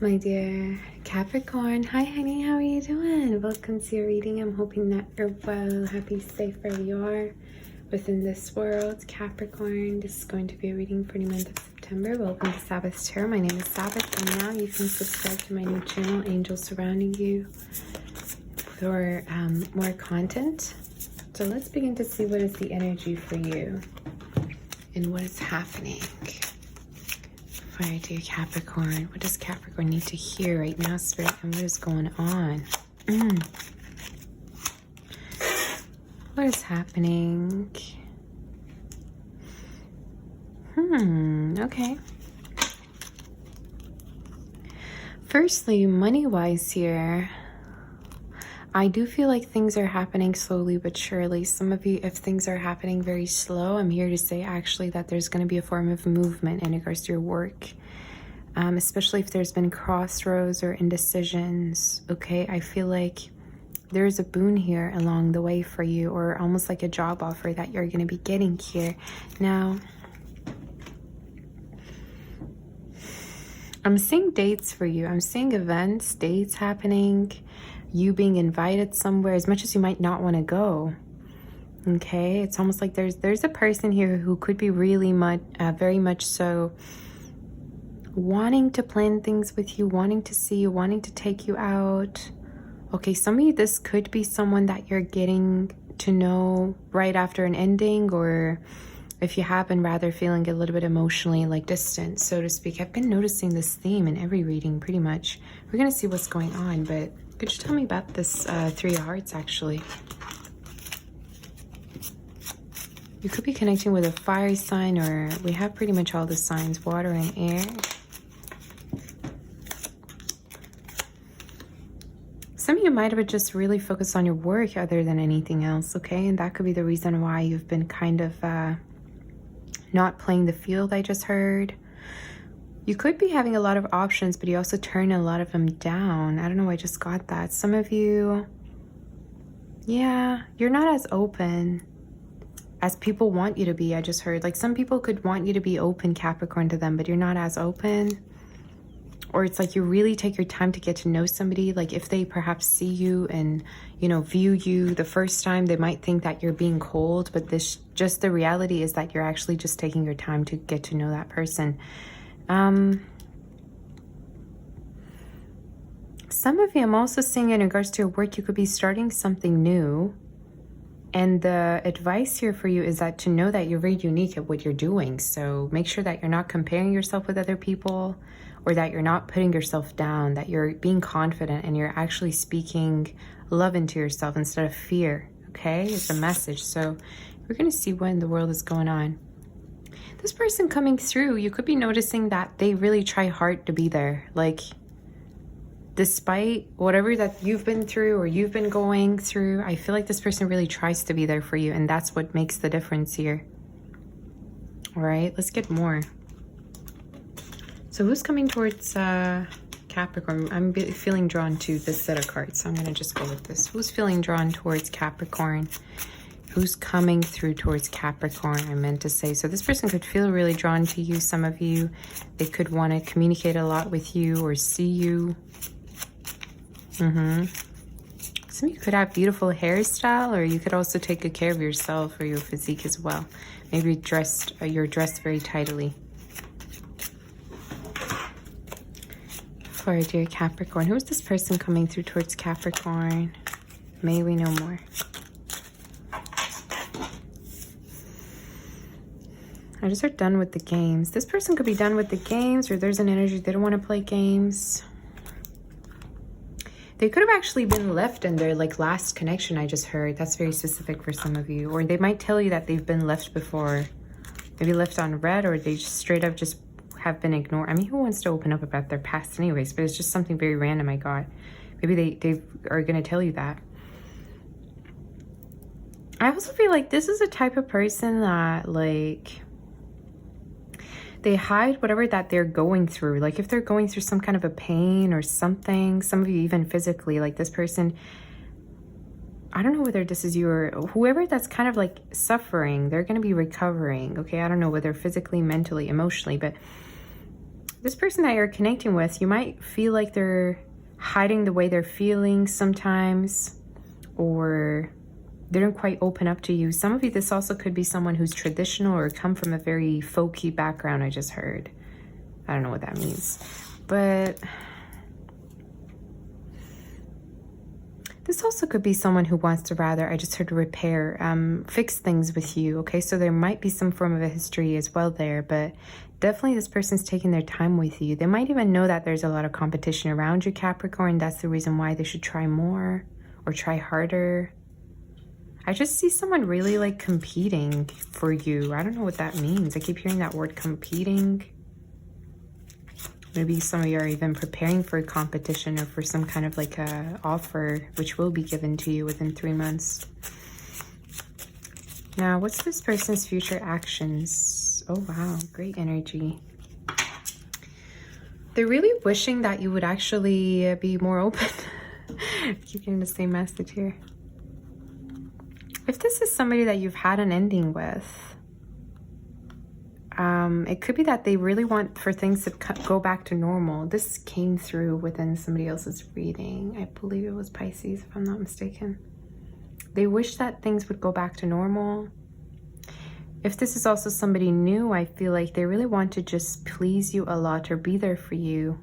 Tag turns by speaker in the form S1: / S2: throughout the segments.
S1: My dear Capricorn, hi honey, how are you doing? Welcome to your reading. I'm hoping that you're well, happy, safe wherever you are within this world. Capricorn, this is going to be a reading for the month of September. Welcome to Sabbath Tarot. My name is Sabbath, and now you can subscribe to my new channel, Angels Surrounding You, for more content. So let's begin to see what is the energy for you and what is happening. My dear Capricorn, what does Capricorn need to hear right now, Spirit, and what is going on? What is happening? Okay. Firstly, money-wise here, I do feel like things are happening slowly but surely. Some of you, if things are happening very slow, I'm here to say actually that there's going to be a form of movement in regards to your work. Especially if there's been crossroads or indecisions, okay? I feel like there's a boon here along the way for you, or almost like a job offer that you're going to be getting here. Now, I'm seeing dates for you. I'm seeing events, dates happening, you being invited somewhere, as much as you might not want to go. Okay, it's almost like there's a person here who could be really much, very much so, wanting to plan things with you, wanting to see you, wanting to take you out. Okay, some of you, this could be someone that you're getting to know right after an ending, or if you have been rather feeling a little bit emotionally like distant, so to speak. I've been noticing this theme in every reading pretty much. We're going to see what's going on, but could you tell me about this Three of Hearts, actually? You could be connecting with a fire sign, or we have pretty much all the signs, water and air. Some of you might have just really focused on your work other than anything else, okay? And that could be the reason why you've been kind of not playing the field, I just heard. You could be having a lot of options, but you also turn a lot of them down. I don't know why I just got that. Some of you, yeah, you're not as open as people want you to be, I just heard. Like, some people could want you to be open, Capricorn, to them, but you're not as open. Or it's like you really take your time to get to know somebody. Like, if they perhaps see you and, you know, view you the first time, they might think that you're being cold, but this, just the reality is that you're actually just taking your time to get to know that person. Some of you, I'm also seeing in regards to your work, you could be starting something new. And the advice here for you is that to know that you're very unique at what you're doing. So make sure that you're not comparing yourself with other people, or that you're not putting yourself down, that you're being confident and you're actually speaking love into yourself instead of fear, okay? It's a message. So we're going to see what in the world is going on. This person coming through, you could be noticing that they really try hard to be there. Like, despite whatever that you've been through or you've been going through, I feel like this person really tries to be there for you, and that's what makes the difference here. All right, let's get more. So who's coming towards Capricorn? I'm feeling drawn to this set of cards, so I'm going to just go with this. Who's feeling drawn towards Capricorn? Who's coming through towards Capricorn, I meant to say. So this person could feel really drawn to you. Some of you, they could want to communicate a lot with you or see you. Some of you could have beautiful hairstyle, or you could also take good care of yourself or your physique as well. Maybe you're dressed very tidily. For our dear Capricorn, who is this person coming through towards Capricorn? May we know more. I just are done with the games. This person could be done with the games, or there's an energy they don't want to play games. They could have actually been left in their like last connection, I just heard. That's very specific for some of you. Or they might tell you that they've been left before. Maybe left on red, or they just straight up just have been ignored. I mean, who wants to open up about their past anyways? But it's just something very random I got. Maybe they are going to tell you that. I also feel like this is a type of person that, like, they hide whatever that they're going through. Like, if they're going through some kind of a pain or something, some of you even physically, like this person, I don't know whether this is you or whoever that's kind of like suffering, they're going to be recovering, okay? I don't know whether physically, mentally, emotionally, but This person that you're connecting with, you might feel like they're hiding the way they're feeling sometimes, or they don't quite open up to you. Some of you, this also could be someone who's traditional or come from a very folky background, I just heard. I don't know what that means. But this also could be someone who wants to rather, I just heard, repair, fix things with you, okay? So there might be some form of a history as well there, but definitely this person's taking their time with you. They might even know that there's a lot of competition around you, Capricorn. That's the reason why they should try more or try harder. I just see someone really like competing for you. I don't know what that means. I keep hearing that word competing. Maybe some of you are even preparing for a competition or for some kind of like a offer which will be given to you within 3 months. Now, what's this person's future actions? Oh, wow. Great energy. They're really wishing that you would actually be more open. I keep getting the same message here. If this is somebody that you've had an ending with, it could be that they really want for things to go back to normal. This came through within somebody else's reading. I believe it was Pisces, if I'm not mistaken. They wish that things would go back to normal. If this is also somebody new, I feel like they really want to just please you a lot or be there for you.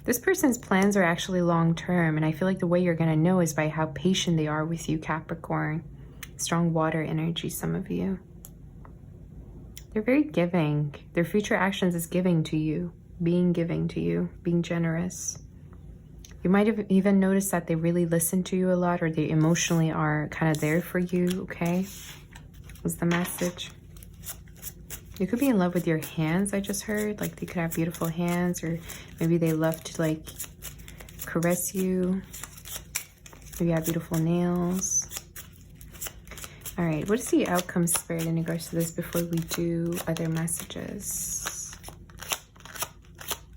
S1: This person's plans are actually long-term, and I feel like the way you're going to know is by how patient they are with you, Capricorn. Strong water energy, some of you. They're very giving. Their future actions is giving to you, being generous. You might have even noticed that they really listen to you a lot, or they emotionally are kind of there for you, okay? Was the message. You could be in love with your hands, I just heard. Like they could have beautiful hands, or maybe they love to like caress you. Maybe you have beautiful nails. All right, what is the outcome, Spirit, in regards to this before we do other messages?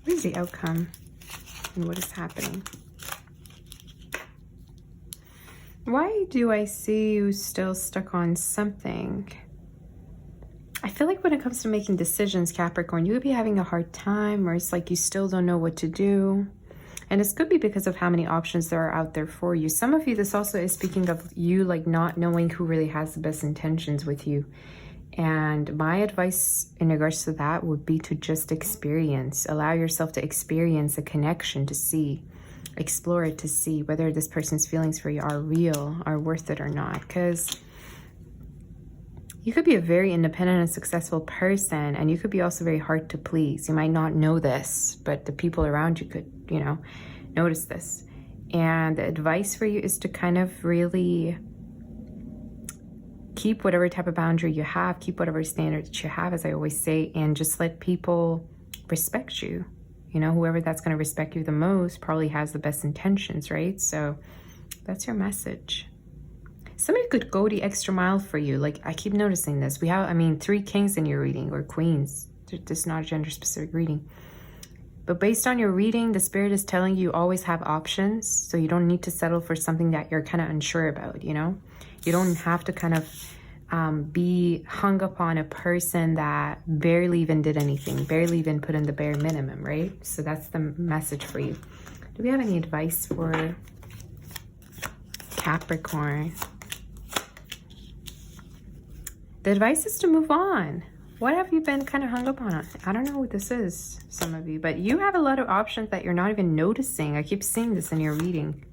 S1: What is the outcome and what is happening? Why do I see you still stuck on something? I feel like when it comes to making decisions, Capricorn, you would be having a hard time, or it's like you still don't know what to do. And this could be because of how many options there are out there for you. Some of you, this also is speaking of you like not knowing who really has the best intentions with you. And my advice in regards to that would be to just experience. Allow yourself to experience a connection, to see, explore it, to see whether this person's feelings for you are real, are worth it or not. Because you could be a very independent and successful person, and you could be also very hard to please. You might not know this, but the people around you could, you know, notice this. And the advice for you is to kind of really keep whatever type of boundary you have, keep whatever standards you have, as I always say, and just let people respect you. You know, whoever that's going to respect you the most probably has the best intentions, right? So that's your message. Somebody could go the extra mile for you. Like, I keep noticing this. We have, I mean, 3 kings in your reading, or queens. This is not a gender-specific reading. But based on your reading, the Spirit is telling you always have options. So you don't need to settle for something that you're kind of unsure about, you know? You don't have to kind of be hung up on a person that barely even did anything, barely even put in the bare minimum, right? So that's the message for you. Do we have any advice for Capricorn? The advice is to move on. What have you been kind of hung up on? I don't know what this is, some of you, but you have a lot of options that you're not even noticing. I keep seeing this in your reading.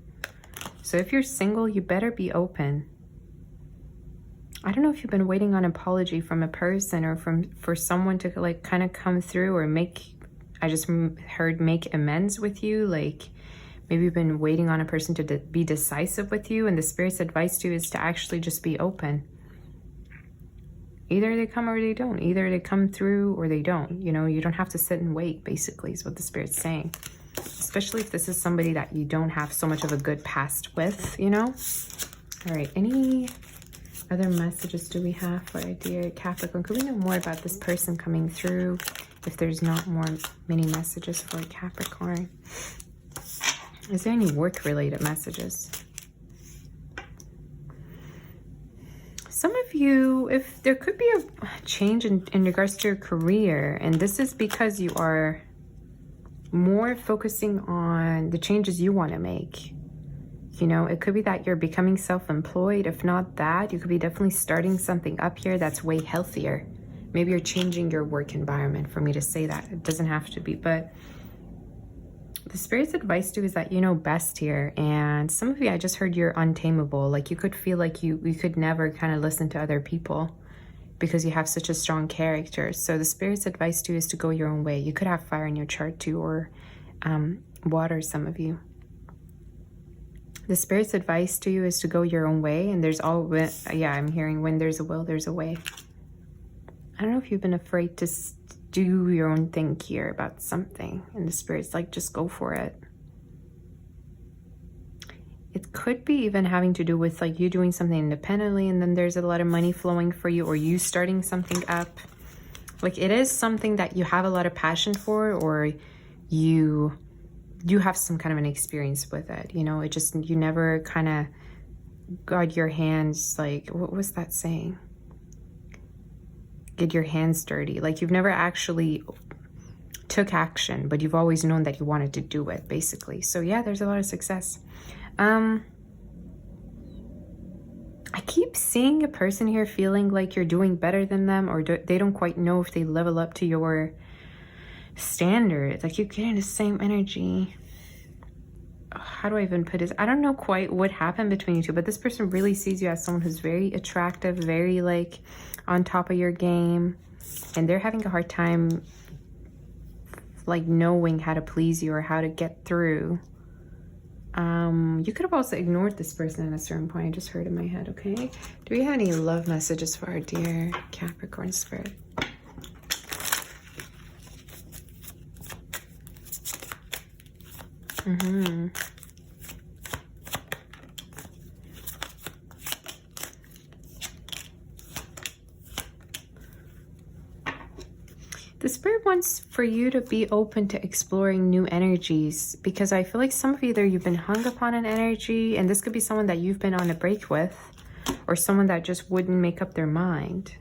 S1: So if you're single, you better be open. I don't know if you've been waiting on an apology from a person, or for someone to like kind of come through or make, I just heard make amends with you. Like maybe you've been waiting on a person to be decisive with you, and the Spirit's advice to you is to actually just be open. Either they come or they don't. Either they come through or they don't. You know, you don't have to sit and wait, basically, is what the Spirit's saying. Especially if this is somebody that you don't have so much of a good past with, you know? All right, any other messages do we have for our dear Capricorn? Could we know more about this person coming through if there's not many messages for Capricorn? Is there any work-related messages? Some of you, if there could be a change in regards to your career, and this is because you are more focusing on the changes you want to make. You know, it could be that you're becoming self-employed. If not that, you could be definitely starting something up here that's way healthier. Maybe you're changing your work environment for me to say that. It doesn't have to be, but the Spirit's advice to you is that you know best here. And some of you, I just heard you're untamable. Like you could feel like you could never kind of listen to other people because you have such a strong character. So the Spirit's advice to you is to go your own way. You could have fire in your chart too, or water, some of you. The Spirit's advice to you is to go your own way. And there's always, yeah, I'm hearing when there's a will, there's a way. I don't know if you've been afraid to do your own thing here about something. And the Spirit's like, just go for it. It could be even having to do with like you doing something independently and then there's a lot of money flowing for you, or you starting something up. Like it is something that you have a lot of passion for, or you have some kind of an experience with it. You know, it just, you never kind of got your hands, like, what was that saying? Get your hands dirty. Like you've never actually took action, but you've always known that you wanted to do it, basically. So yeah, there's a lot of success. I keep seeing a person here feeling like you're doing better than them, or they don't quite know if they level up to your standards. Like you're getting the same energy. How do I even put this? I don't know quite what happened between you two, but this person really sees you as someone who's very attractive, very like on top of your game, and they're having a hard time like knowing how to please you or how to get through. You could have also ignored this person at a certain point. I just heard in my head. Okay, do we have any love messages for our dear Capricorn Spirit? The Spirit wants for you to be open to exploring new energies, because I feel like some of you, either you've been hung upon an energy, and this could be someone that you've been on a break with, or someone that just wouldn't make up their mind.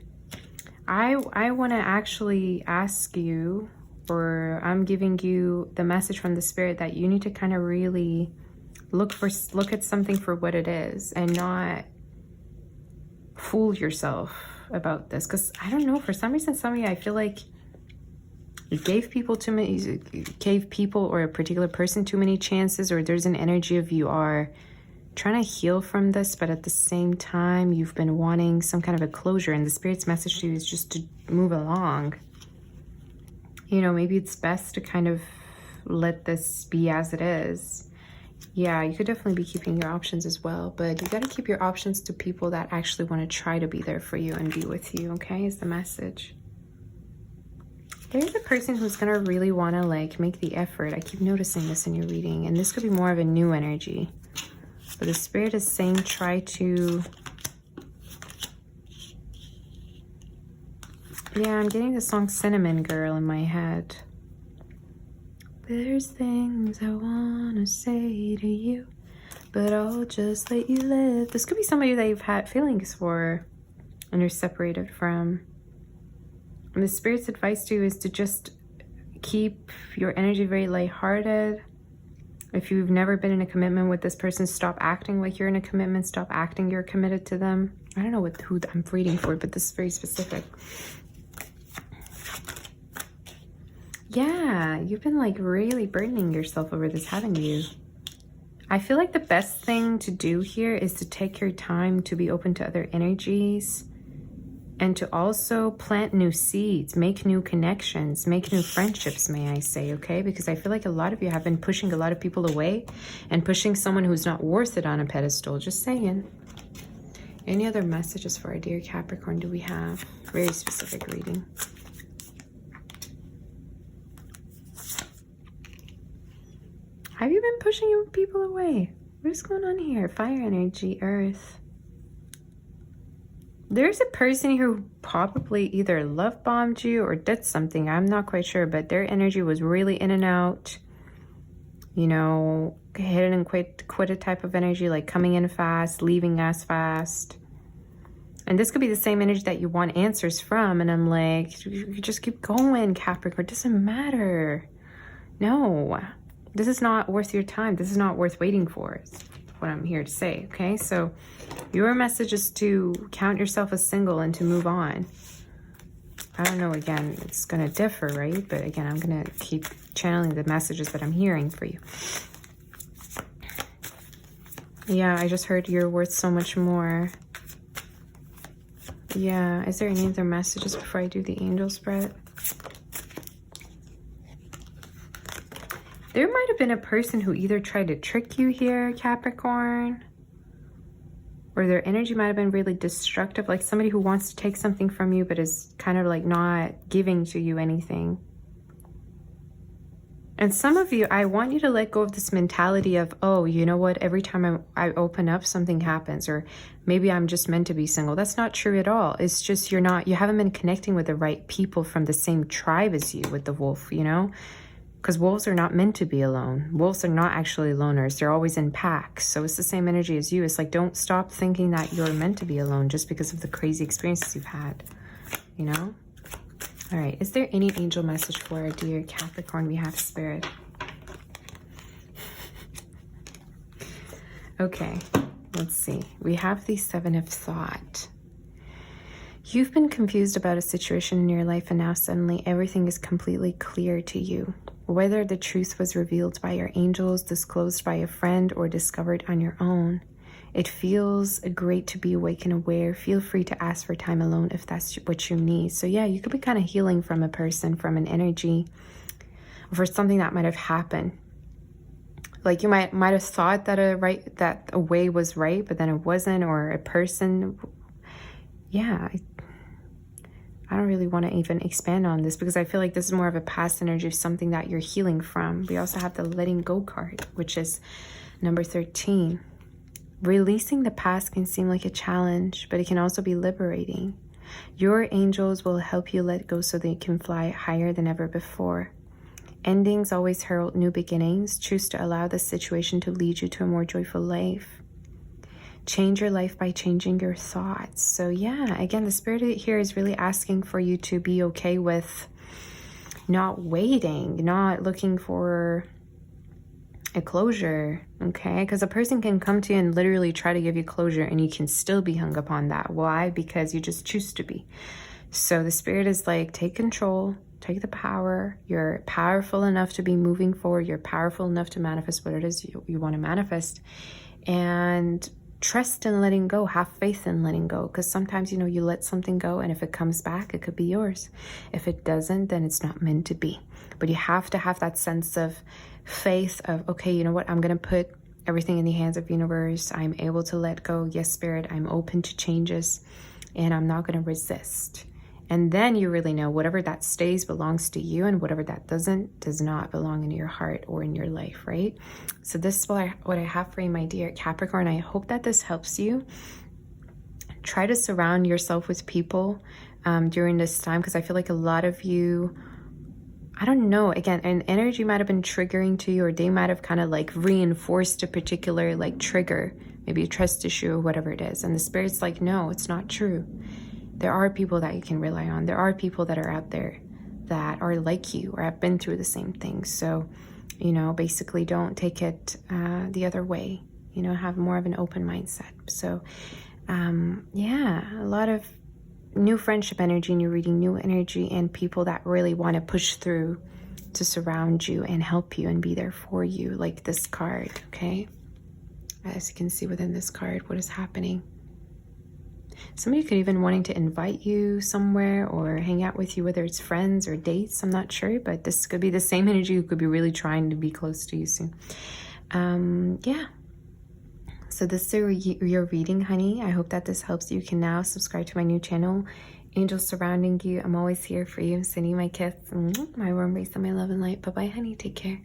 S1: I want to actually ask you, or I'm giving you the message from the Spirit that you need to kind of really look at something for what it is and not fool yourself about this. Because I don't know, for some reason, some of you, I feel like you gave people or a particular person too many chances, or there's an energy of you are trying to heal from this, but at the same time you've been wanting some kind of a closure, and the Spirit's message to you is just to move along. You know, maybe it's best to kind of let this be as it is. Yeah, you could definitely be keeping your options as well, but you got to keep your options to people that actually want to try to be there for you and be with you, okay, is the message. There's a person who's going to really want to like make the effort. I keep noticing this in your reading, and this could be more of a new energy. But the Spirit is saying try to... Yeah, I'm getting the song Cinnamon Girl in my head. There's things I want to say to you, but I'll just let you live. This could be somebody that you've had feelings for and you're separated from. And the Spirit's advice to you is to just keep your energy very lighthearted. If you've never been in a commitment with this person, stop acting like you're in a commitment. Stop acting you're committed to them. I don't know who I'm reading for, but this is very specific. Yeah, you've been like really burdening yourself over this, haven't you? I feel like the best thing to do here is to take your time to be open to other energies, and to also plant new seeds, make new connections, make new friendships, may I say, okay? Because I feel like a lot of you have been pushing a lot of people away and pushing someone who's not worth it on a pedestal. Just saying. Any other messages for our dear Capricorn do we have? Very specific reading. Have you been pushing people away? What is going on here? Fire energy, earth. There's a person who probably either love bombed you or did something. I'm not quite sure, but their energy was really in and out. You know, hit and quit a type of energy, like coming in fast, leaving us fast. And this could be the same energy that you want answers from. And I'm like, you just keep going, Capricorn. It doesn't matter. No, this is not worth your time. This is not worth waiting for, is what I'm here to say, okay? So your message is to count yourself as single and to move on. I don't know, again, it's going to differ, right? But again, I'm going to keep channeling the messages that I'm hearing for you. Yeah, I just heard you're worth so much more. Yeah, is there any other messages before I do the angel spread? There might have been a person who either tried to trick you here, Capricorn, or their energy might have been really destructive, like somebody who wants to take something from you but is kind of like not giving to you anything. And some of you, I want you to let go of this mentality of, oh, you know what, every time I open up, something happens, or maybe I'm just meant to be single. That's not true at all. It's just you haven't been connecting with the right people from the same tribe as you with the wolf, you know? Because wolves are not meant to be alone. Wolves are not actually loners. They're always in packs. So it's the same energy as you. It's like, don't stop thinking that you're meant to be alone just because of the crazy experiences you've had, you know? All right, is there any angel message for our dear Capricorn we have, Spirit? Okay, let's see. We have the Seven of Thought. You've been confused about a situation in your life and now suddenly everything is completely clear to you. Whether the truth was revealed by your angels, disclosed by a friend, or discovered on your own. It feels great to be awake and aware. Feel free to ask for time alone if that's what you need. So yeah, you could be kind of healing from a person, from an energy, for something that might have happened. Like you might have thought that a way was right, but then it wasn't, or a person. Yeah, I don't really want to even expand on this because I feel like this is more of a past energy of something that you're healing from. We also have the letting go card, which is number 13. Releasing the past can seem like a challenge, but it can also be liberating. Your angels will help you let go so that you can fly higher than ever before. Endings always herald new beginnings. Choose to allow the situation to lead you to a more joyful life. Change your life by changing your thoughts. So yeah, again, the Spirit here is really asking for you to be okay with not waiting, not looking for a closure, okay? Because a person can come to you and literally try to give you closure and you can still be hung up on that. Why? Because you just choose to be. So the Spirit is like, take control, take the power. You're powerful enough to be moving forward. You're powerful enough to manifest what it is you want to manifest. And trust in letting go. Have faith in letting go. Because sometimes, you know, you let something go and if it comes back, it could be yours. If it doesn't, then it's not meant to be. But you have to have that sense of faith of, okay, you know what, I'm going to put everything in the hands of the universe. I'm able to let go. Yes, Spirit, I'm open to changes and I'm not going to resist. And then you really know whatever that stays belongs to you and whatever that doesn't does not belong in your heart or in your life, right? So this is what I have for you, my dear Capricorn. I hope that this helps you. Try to surround yourself with people during this time, because I feel like a lot of you, I don't know, again, an energy might have been triggering to you, or they might have kind of like reinforced a particular like trigger, maybe a trust issue or whatever it is. And the Spirit's like, no, it's not true. There are people that you can rely on. There are people that are out there that are like you or have been through the same things. So, you know, basically don't take it the other way. You know, have more of an open mindset. So, yeah, a lot of new friendship energy, and you're reading new energy and people that really want to push through to surround you and help you and be there for you, like this card, okay? As you can see within this card, what is happening. Somebody could even wanting to invite you somewhere or hang out with you, whether it's friends or dates, I'm not sure, but this could be the same energy who could be really trying to be close to you soon. Yeah. So this is your reading, honey. I hope that this helps you. You can now subscribe to my new channel, Angels Surrounding You. I'm always here for you. I'm sending you my kiss, my warm embrace, and my love and light. Bye-bye, honey. Take care.